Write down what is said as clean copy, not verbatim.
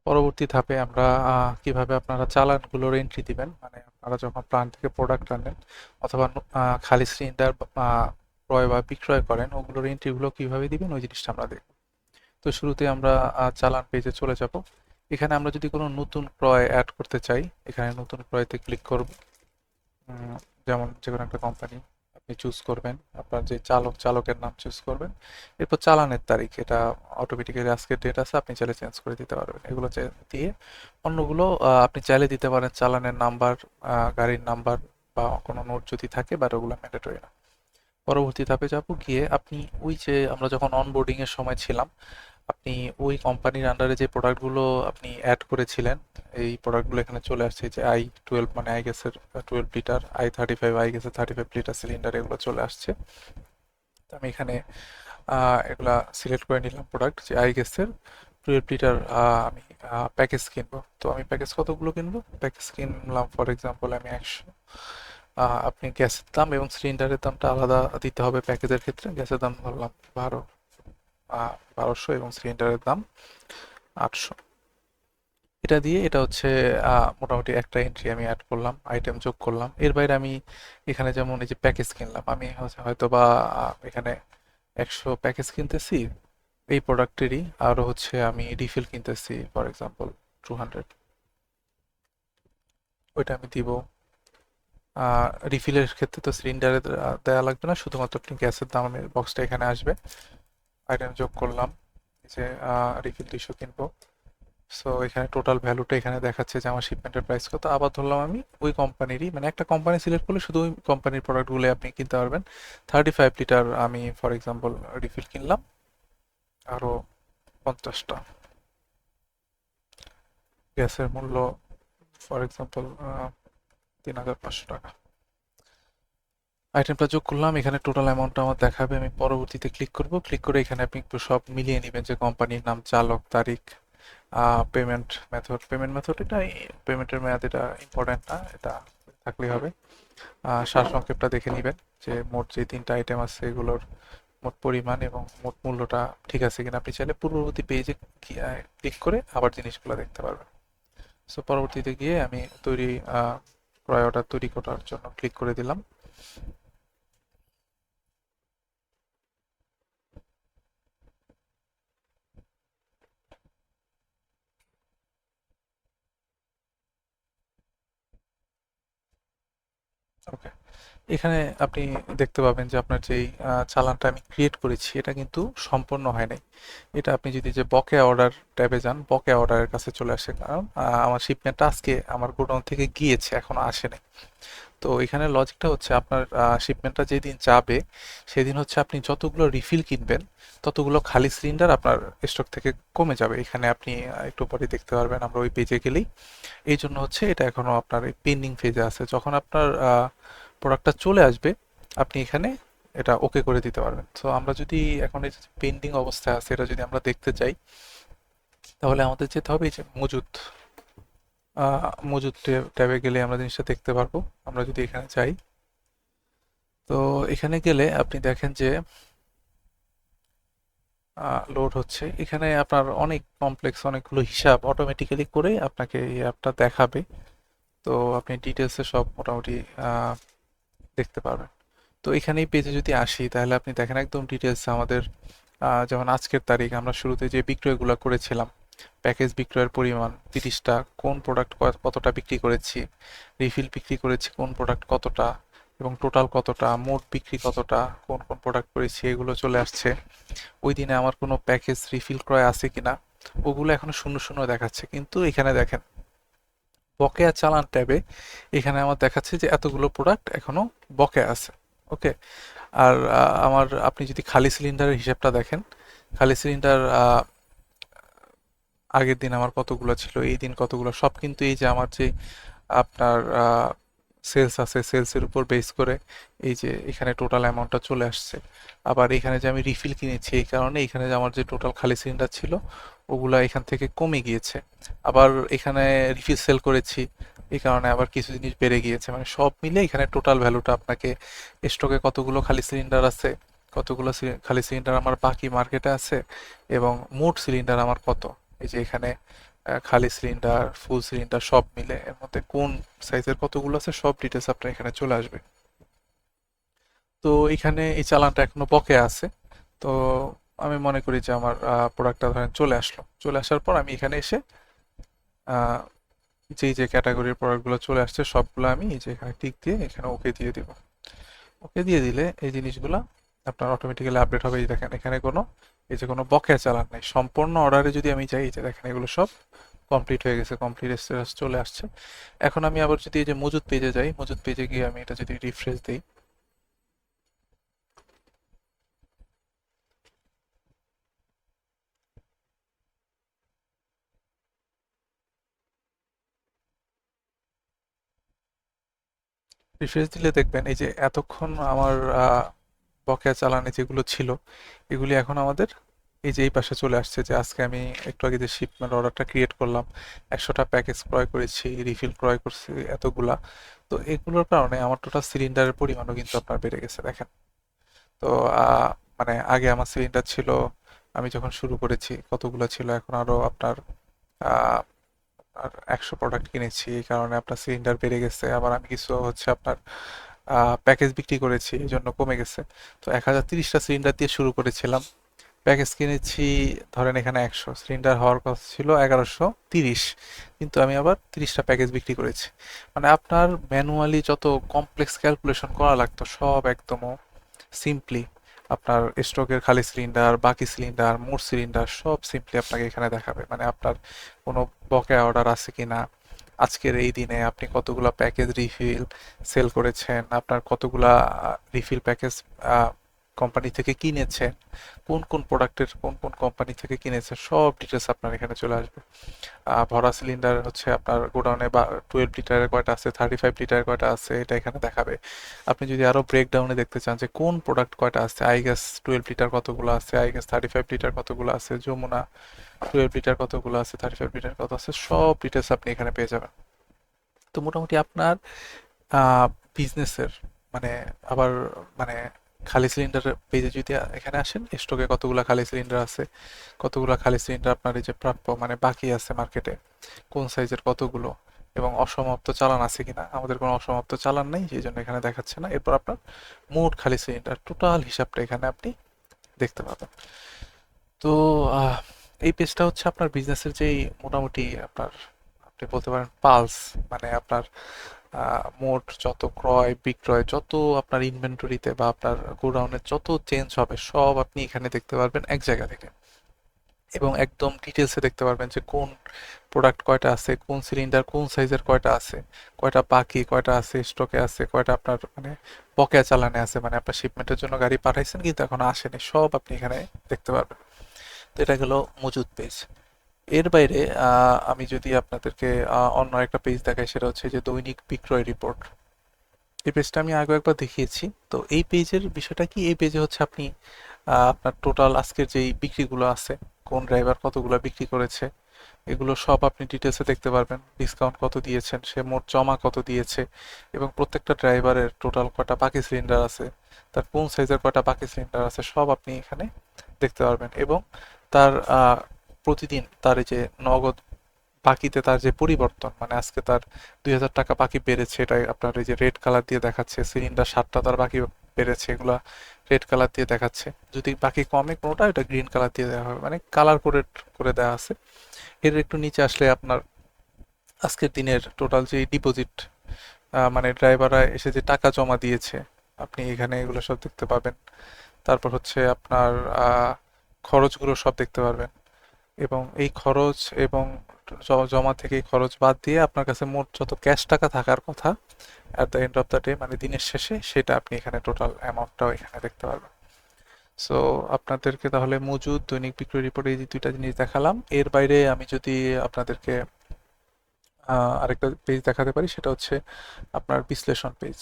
পরবর্তী ধাপে আমরা কিভাবে আপনারা চালানগুলোর এন্ট্রি দিবেন, মানে আপনারা যখন প্ল্যান্ট থেকে প্রোডাক্ট আনেন অথবা খালি সিলিন্ডার ক্রয় বা বিক্রয় করেন, ওগুলোর এন্ট্রিগুলো কিভাবে দিবেন ওই জিনিসটা আমরা দেখব। তো শুরুতে আমরা চালান পেজে চলে যাব। এখানে আমরা যদি কোনো নতুন ক্রয় অ্যাড করতে চাই, এখানে নতুন ক্রয়তে ক্লিক করব। উম, যেমন যে কোনো একটা কোম্পানি আপনি চুজ করবেন, আপনার যে চালকের নাম চুজ করবেন, এরপর চালানের তারিখ, এটা অটোমেটিক্যালি আজকের ডেট আছে, আপনি চাইলে চেঞ্জ করে দিতে পারবেন। এগুলো দিয়ে অন্যগুলো আপনি চাইলে দিতে পারেন চালানের নাম্বার, গাড়ির নাম্বার বা কোনো নোট যদি থাকে, বাট ওগুলো ম্যান্ডেটরি না। পরবর্তী ধাপে যাব, গিয়ে আপনি ওই যে আমরা যখন অনবোর্ডিং এর সময় ছিলাম, আপনি ওই কোম্পানির আন্ডারে যে প্রোডাক্টগুলো আপনি অ্যাড করেছিলেন, এই প্রোডাক্টগুলো এখানে চলে আসছে। যে i12 মানে আই গ্যাসের 12 লিটার, i35 আই গ্যাসের 35 লিটার সিলিন্ডার, এগুলো চলে আসছে। তো আমি এখানে এগুলা সিলেক্ট করে নিলাম প্রোডাক্ট, যে আই গ্যাসের 12 লিটার। আমি প্যাকেজ কিনবো, তো আমি প্যাকেজ কতগুলো কিনবো, প্যাকেজ কিনলাম ফর এক্সাম্পল আমি 100। আপনি গ্যাসের দাম এবং সিলিন্ডারের দামটা আলাদা দিতে হবে। প্যাকেজের ক্ষেত্রে গ্যাসের দাম ধরলাম 1200 এবং সিলিন্ডারের দাম 800। এটা দিয়ে এটা হচ্ছে মোটামুটি একটা এন্ট্রি আমি অ্যাড করলাম, আইটেম যোগ করলাম। এর বাইরে আমি এখানে যেমন এই যে প্যাকেজ কিনলাম, আমি হয়তো বা এখানে 100 প্যাকেজ কিনতেছি এই প্রোডাক্টেরই, আরও হচ্ছে আমি রিফিল কিনতেছি ফর এক্সাম্পল 200, ওইটা আমি দিব। রিফিলের ক্ষেত্রে তো সিলিন্ডারে দেওয়া লাগবে না, শুধুমাত্র আপনি গ্যাসের দামের বক্সটা এখানে আসবে। আইটেম যোগ করলাম, এই যে রিফিল 200 কিনবো। সো এখানে টোটাল ভ্যালুটা এখানে দেখাচ্ছে যে আমার শিপমেন্টের প্রাইস কত। আবার ধরলাম আমি ওই কোম্পানিরই, মানে একটা কোম্পানি সিলেক্ট করলে শুধু ওই কোম্পানির প্রোডাক্টগুলো আপনি কিনতে পারবেন। 35 লিটার আমি ফর এক্সাম্পল রিফিল কিনলাম, আরও 50টা। গ্যাসের মূল্য ফর এক্সাম্পল 3500 টাকা। আইটেমটা যোগ করলাম, এখানে টোটাল অ্যামাউন্টটা আমার দেখাবে। আমি পরবর্তীতে ক্লিক করব, ক্লিক করে এখানে আপনি একটু সব মিলিয়ে নেবেন, যে কোম্পানির নাম, চালক, তারিখ, পেমেন্ট মেথড এটা, পেমেন্টের মেয়াদ এটা ইম্পর্টেন্ট না, এটা থাকলেই হবে। সারসংক্ষেপটা দেখে নেবেন, যে মোট যে 3টা আইটেম আছে এগুলোর মোট পরিমাণ এবং মোট মূল্যটা ঠিক আছে কিনা। আপনি চাইলে পূর্ববর্তী পেজে ক্লিক করে আবার জিনিসগুলো দেখতে পারবেন। সো পরবর্তীতে গিয়ে আমি ক্রয় অর্ডার তৈরি করার জন্য ক্লিক করে দিলাম। ওকে, এখানে আপনি দেখতে পাবেন যে আপনার যেই চালানটা আমি ক্রিয়েট করেছি এটা কিন্তু সম্পূর্ণ হয় নাই। এটা আপনি যদি যে বকেয়া অর্ডার ট্যাবে যান, বকেয়া অর্ডারের কাছে চলে আসে, কারণ আমার শিপমেন্টটা আজকে আমার গোডাউন থেকে গিয়েছে, এখনো আসেনি। তো এখানে লজিকটা হচ্ছে আপনার শিপমেন্টটা যেদিন যাবে সেদিন হচ্ছে আপনি যতগুলো রিফিল কিনবেন ততগুলো খালি সিলিন্ডার আপনার স্টক থেকে কমে যাবে। এখানে আপনি একটু পরে দেখতে পারবেন আমরা ওই পেজে গেলেই। এই জন্য হচ্ছে এটা এখনো আপনার এই পেন্ডিং ফেজে আছে। যখন আপনার প্রোডাক্টটা চলে আসবে আপনি এখানে এটা ওকে করে দিতে পারবেন। তো আমরা যদি এখন এই পেন্ডিং অবস্থায় আছে এটা যদি আমরা দেখতে চাই, তাহলে আমাদের যেতে হবে এই যে মজুদ ট্যাবে গেলে আমরা জিনিসটা দেখতে পারবো। আমরা যদি এখানে যাই, তো এখানে গেলে আপনি দেখেন যে লোড হচ্ছে। এখানে আপনার অনেক কমপ্লেক্স অনেকগুলো হিসাব অটোমেটিক্যালি করে আপনাকে এই অ্যাপটা দেখাবে। তো আপনি ডিটেলসে সব মোটামুটি দেখতে পারবেন। তো এখানে এই পেজে যদি আসি তাহলে আপনি দেখেন একদম ডিটেলসে আমাদের যেমন আজকের তারিখ, আমরা শুরুতে যে বিক্রয়গুলো করেছিলাম, প্যাকেজ বিক্রয়ের পরিমাণ 30টা, কোন প্রোডাক্ট কতটা বিক্রি করেছি, রিফিল বিক্রি করেছি কোন প্রোডাক্ট কতটা, এবং টোটাল কতটা, মোট বিক্রি কতটা, কোন কোন প্রোডাক্ট করেছি, এগুলো চলে আসছে। ওই দিনে আমার কোনো প্যাকেজ রিফিল ক্রয় আছে কিনা, ওগুলো এখনো শূন্য শূন্য দেখাচ্ছে। কিন্তু এখানে দেখেন বকেয়া চালান ট্যাবে এখানে আমার দেখাচ্ছে যে এতগুলো প্রোডাক্ট এখনো বকেয়া আছে। ওকে, আর আমার আপনি যদি খালি সিলিন্ডারের হিসাবটা দেখেন, খালি সিলিন্ডার আগের দিন আমার কতগুলো ছিল, এই দিন কতগুলো, সব কিন্তু এই যে আমার যে আপনার সেলস আছে সেলসের উপর বেস করে এই যে এখানে টোটাল অ্যামাউন্টটা চলে আসছে। আবার এখানে যে আমি রিফিল কিনেছি এই কারণে এখানে যে আমার যে টোটাল খালি সিলিন্ডার ছিল ওগুলা এখান থেকে কমে গিয়েছে। আবার এখানে রিফিল সেল করেছি এই কারণে আবার কিছু জিনিস বেড়ে গিয়েছে। মানে সব মিলে এখানে টোটাল ভ্যালুটা আপনাকে, স্টকে কতগুলো খালি সিলিন্ডার আছে, কতগুলো খালি সিলিন্ডার আমার বাকি মার্কেটে আছে, এবং মোট সিলিন্ডার আমার কত, এই যে এখানে খালি সিলিন্ডার, ফুল সিলিন্ডার সব মিলে এর মধ্যে কোন সাইজের কতগুলো আছে সব ডিটেলস আপনার এখানে চলে আসবে। তো এখানে এই চালানটা এখনো বকেয়া আছে। তো আমি মনে করি যে আমার প্রোডাক্টটা ধরেন চলে আসলো, চলে আসার পর আমি এখানে এসে আহ, যেই যে ক্যাটাগরির প্রোডাক্টগুলো চলে আসছে সবগুলো আমি এই যে এখানে টিক দিয়ে এখানে ওকে দিয়ে দিব। ওকে দিয়ে দিলে এই জিনিসগুলো আপনার অটোমেটিক্যালি আপডেট হবে। এই দেখেন এখানে কোনো এই যে কোনো বকেয়া চালান নাই, সম্পূর্ণ অর্ডারে যদি আমি যাই এই যে দেখেন এগুলো সব কমপ্লিট হয়ে গেছে, কমপ্লিট স্ট্যাটাস চলে আসছে। এখন আমি আবার যদি এই যে মজুদ পেজে যাই, মজুদ পেজে গিয়ে আমি এটা যদি রিফ্রেশ দিই, রিফ্রেশ দিলে দেখবেন এই যে এতক্ষণ আমার বকেয়া চালানে যেগুলো ছিল এগুলি এখন আমাদের এই যে এই পাশে চলে আসছে। যে আজকে আমি একটু আগে যে শিপমেন্ট অর্ডারটা ক্রিয়েট করলাম, 100টা প্যাকেজ ক্রয় করেছি, রিফিল ক্রয় করছি এতগুলা। তো এগুলোর কারণে আমার টোটাল সিলিন্ডারের পরিমাণও কিন্তু আপনার বেড়ে গেছে দেখেন। তো মানে আগে আমার সিলিন্ডার ছিল, আমি যখন শুরু করেছি কতগুলো ছিল, এখন আরো আপনার আহ, আর 100 প্রোডাক্ট কিনেছি, এই কারণে আপনার সিলিন্ডার বেড়ে গেছে। আবার আমি কিছু হচ্ছে আপনার প্যাকেজ বিক্রি করেছি, এই জন্য কমে গেছে। তো 1030টা সিলিন্ডার দিয়ে শুরু করেছিলাম, প্যাকেজ কিনেছি ধরেন এখানে 100, সিলিন্ডার হওয়ার কথা ছিল 1130, কিন্তু আমি আবার 30টা প্যাকেজ বিক্রি করেছি। মানে আপনার ম্যানুয়ালি যত কমপ্লেক্স ক্যালকুলেশন করা লাগতো সব একদম সিম্পলি আপনার স্টকের খালি সিলিন্ডার, বাকি সিলিন্ডার, মোট সিলিন্ডার সব সিম্পলি আপনাকে এখানে দেখাবে। মানে আপনার কোনো বকেয়া অর্ডার আছে কিনা, আজকের এই দিনে আপনি কতগুলা প্যাকেজ রিফিল সেল করেছেন, আপনার কতগুলা রিফিল প্যাকেজ কোম্পানি থেকে কিনেছেন, কোন কোন প্রোডাক্টের কোন কোন কোম্পানি থেকে কিনেছেন, সব ডিটেলস আপনার এখানে চলে আসবে। ভরা সিলিন্ডার হচ্ছে আপনার গোডাউনে বা 12 লিটারের কয়টা আছে, 35 লিটারের কয়টা আছে, এটা এখানে দেখাবে। আপনি যদি আরো ব্রেকডাউনে দেখতে চান যে কোন প্রোডাক্ট কয়টা আছে, আই গ্যাস 12 লিটার কতগুলো আছে, আই গ্যাস 35 লিটার কতগুলো আছে, যমুনা 12 লিটার কতগুলো আছে, 35 লিটার কত আছে, সব ডিটেলস আপনি এখানে পেয়ে যাবেন। তো মোটামুটি আপনার বিজনেসের মানে আবার মানে খালি সিলিন্ডার পেজে যদি এখানে আসেন, স্টকে কতগুলা খালি সিলিন্ডার আছে, কতগুলা খালি সিলিন্ডার আপনার এই যে প্রাপ্য মানে বাকি আছে মার্কেটে, কোন সাইজের কতগুলো, এবং অসমাপ্ত চালান আছে কিনা। আমাদের কোনো অসমাপ্ত চালান নেই, সেই জন্য এখানে দেখাচ্ছে না। এরপর আপনার মোট খালি সিলিন্ডার টোটাল হিসাবটা এখানে আপনি দেখতে পাবেন। তো আহ, এই পেজটা হচ্ছে আপনার বিজনেসের যেই মোটামুটি আপনার আপনি বলতে পারেন পালস, মানে আপনার মোট যত ক্রয় বিক্রয়, যত আপনার ইনভেন্টরিতে বা আপনার গোডাউনে যত চেঞ্জ হবে সব আপনি এখানে দেখতে পারবেন এক জায়গা থেকে। এবং একদম ডিটেলসে দেখতে পারবেন যে কোন প্রোডাক্ট কয়টা আছে, কোন সিলিন্ডার কোন সাইজের কয়টা আছে, কয়টা বাকি, কয়টা আছে স্টকে আছে, কয়টা আপনার মানে বকেয়া চালানে আছে, মানে আপনার শিপমেন্টের জন্য গাড়ি পাঠাইছেন কিন্তু এখনো আসেনি, সব আপনি এখানে দেখতে পারবেন। তো এটা গেল মজুদ পেজ। এর বাইরে আমি যদি আপনাদেরকে অন্য একটা পেজ দেখাই, সেটা হচ্ছে যে দৈনিক বিক্রয় রিপোর্ট। এই পেজটা আমি আগে একবার দেখিয়েছি। তো এই পেজের বিষয়টা কি, এই পেজে হচ্ছে আপনি আপনার টোটাল আজকের যেই বিক্রিগুলো আছে, কোন ড্রাইভার কতগুলো বিক্রি করেছে, এগুলো সব আপনি ডিটেলসে দেখতে পারবেন। ডিসকাউন্ট কত দিয়েছেন, সে মোট জমা কত দিয়েছে, এবং প্রত্যেকটা ড্রাইভারের টোটাল কয়টা বাকি সিলিন্ডার আছে, তার কোন সাইজের কয়টা বাকি সিলিন্ডার আছে, সব আপনি এখানে দেখতে পারবেন। এবং তার প্রতিদিন তার এই যে নগদ বাকিতে তার যে পরিবর্তন, মানে আজকে তার 2000 টাকা বাকি বেড়েছে, এটা আপনার এই যে রেড কালার দিয়ে দেখাচ্ছে। সিলিন্ডার 7টা তার বাকি বেড়েছে, এগুলা রেড কালার দিয়ে দেখাচ্ছে। যদি বাকি কমে কোনোটা, এটা গ্রিন কালার দিয়ে দেওয়া হবে, মানে কালার করে করে দেওয়া আছে। এর একটু নিচে আসলে আপনার আজকের দিনের টোটাল যে ডিপোজিট, মানে ড্রাইভাররা এসে যে টাকা জমা দিয়েছে, আপনি এখানে এগুলো সব দেখতে পাবেন। তারপর হচ্ছে আপনার খরচগুলো সব দেখতে পারবেন। এবং এই খরচ এবং জমা থেকে এই খরচ বাদ দিয়ে আপনার কাছে মোট যত ক্যাশ টাকা থাকার কথা at the end of the day, মানে দিনের শেষে, সেটা আপনি এখানে টোটাল অ্যামাউন্টটাও এখানে দেখতে পারবেন। সো আপনাদেরকে তাহলে মজুদ, দৈনিক বিক্রয় রিপোর্ট, এই যে দুইটা জিনিস দেখালাম। এর বাইরে আমি যদি আপনাদেরকে আরেকটা পেজ দেখাতে পারি, সেটা হচ্ছে আপনার বিশ্লেষণ পেজ।